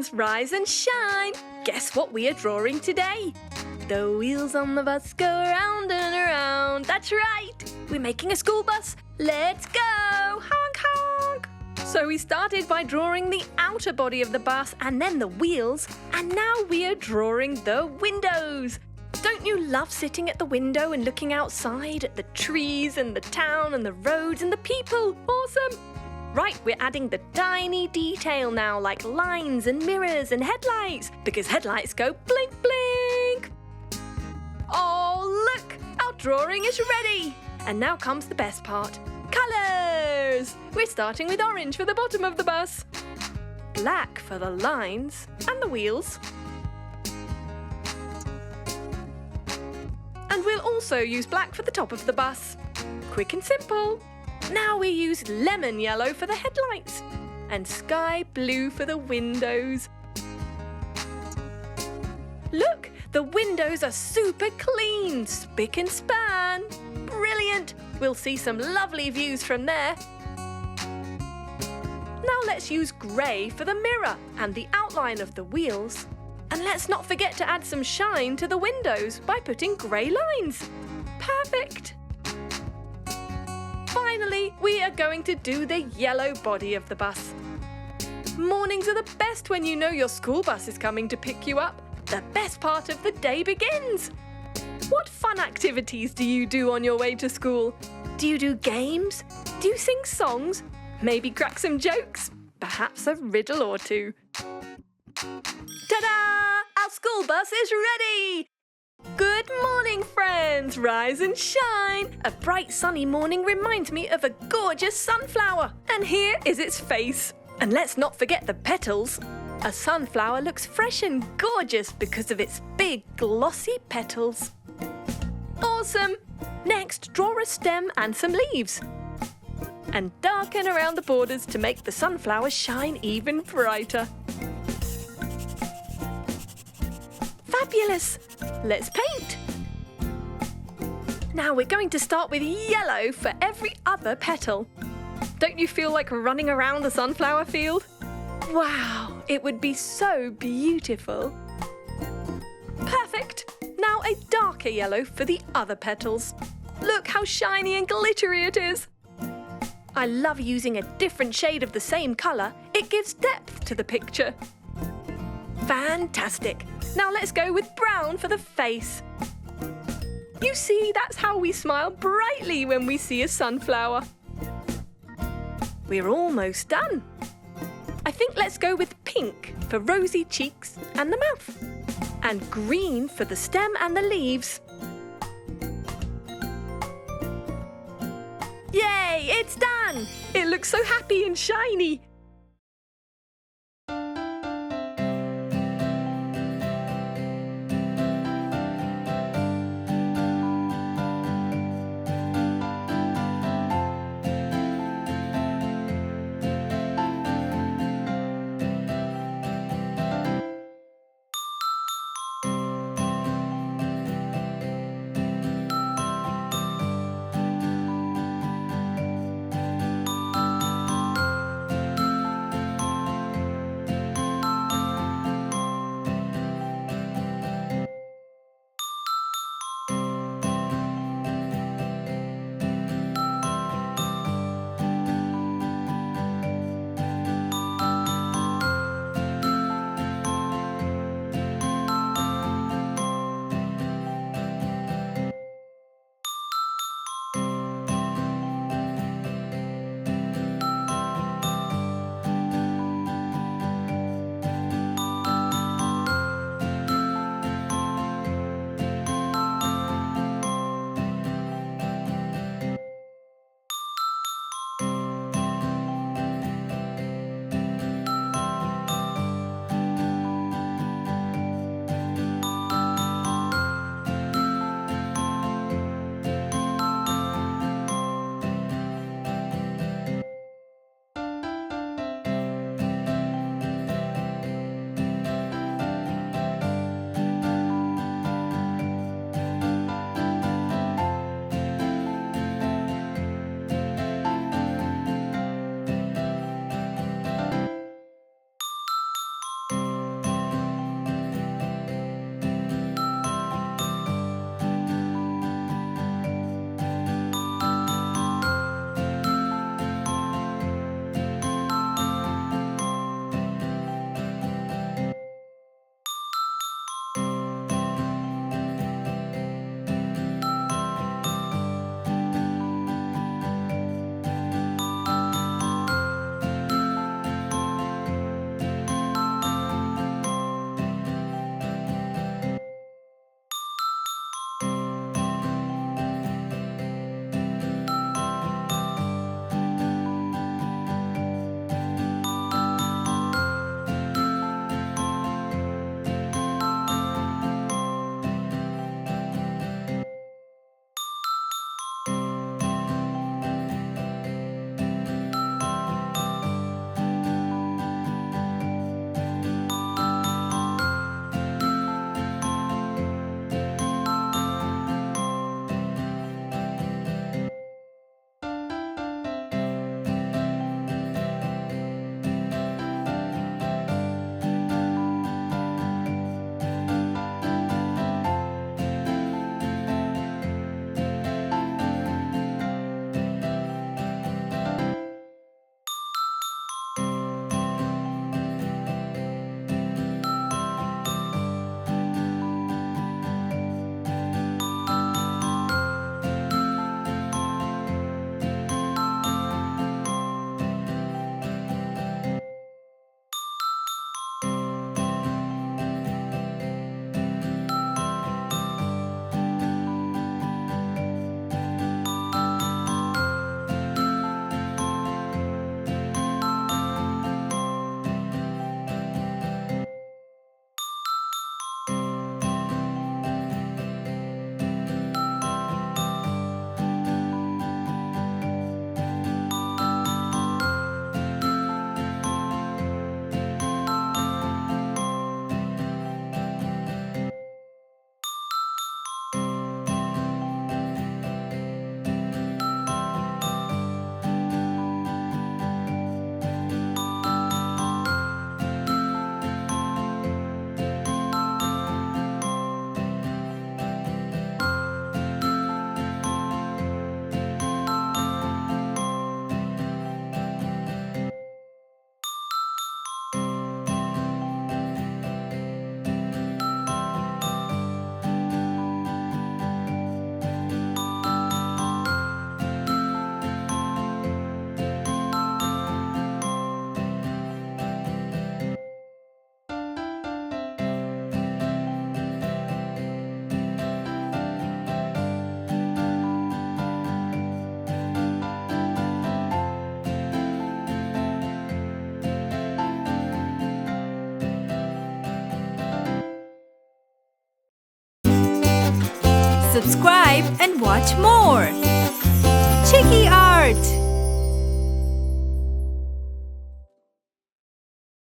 friends, rise and shine. Guess what we are drawing today? The wheels on the bus go round and around. That's right, we're making a school bus. Let's go! Honk, honk! So we started by drawing the outer body of the bus and then the wheels, and now we are drawing the windows. Don't you love sitting at the window and looking outside at the trees and the town and the roads and the people? Awesome! Right, we're adding the tiny detail now, like lines and mirrors and headlights, because headlights go blink, blink. Oh, look! Our drawing is ready! And now comes the best part. Colours! We're starting with orange for the bottom of the bus, black for the lines and the wheels. And we'll also use black for the top of the bus. Quick and simple. Now we use lemon yellow for the headlights and sky blue for the windows. Look, the windows are super clean, spick and span. Brilliant! We'll see some lovely views from there. Now let's use grey for the mirror and the outline of the wheels. And let's not forget to add some shine to the windows by putting grey lines. Perfect! Finally, we are going to do the yellow body of the bus. Mornings are the best when you know your school bus is coming to pick you up. The best part of the day begins. What fun activities do you do on your way to school? Do you do games? Do you sing songs? Maybe crack some jokes? Perhaps a riddle or two. Ta-da! Our school bus is ready! Good morning, friends! Rise and shine! A bright sunny morning reminds me of a gorgeous sunflower. And here is its face. And let's not forget the petals. A sunflower looks fresh and gorgeous because of its big glossy petals. Awesome! Next, draw a stem and some leaves. And darken around the borders to make the sunflower shine even brighter. Fabulous! Let's paint! Now we're going to start with yellow for every other petal. Don't you feel like running around the sunflower field? Wow, it would be so beautiful. Perfect! Now a darker yellow for the other petals. Look how shiny and glittery it is. I love using a different shade of the same colour. It gives depth to the picture. Fantastic! Now let's go with brown for the face. You see, that's how we smile brightly when we see a sunflower. We're almost done. I think let's go with pink for rosy cheeks and the mouth. And green for the stem and the leaves. Yay, it's done! It looks so happy and shiny. subscribe and watch more. Chiki Art!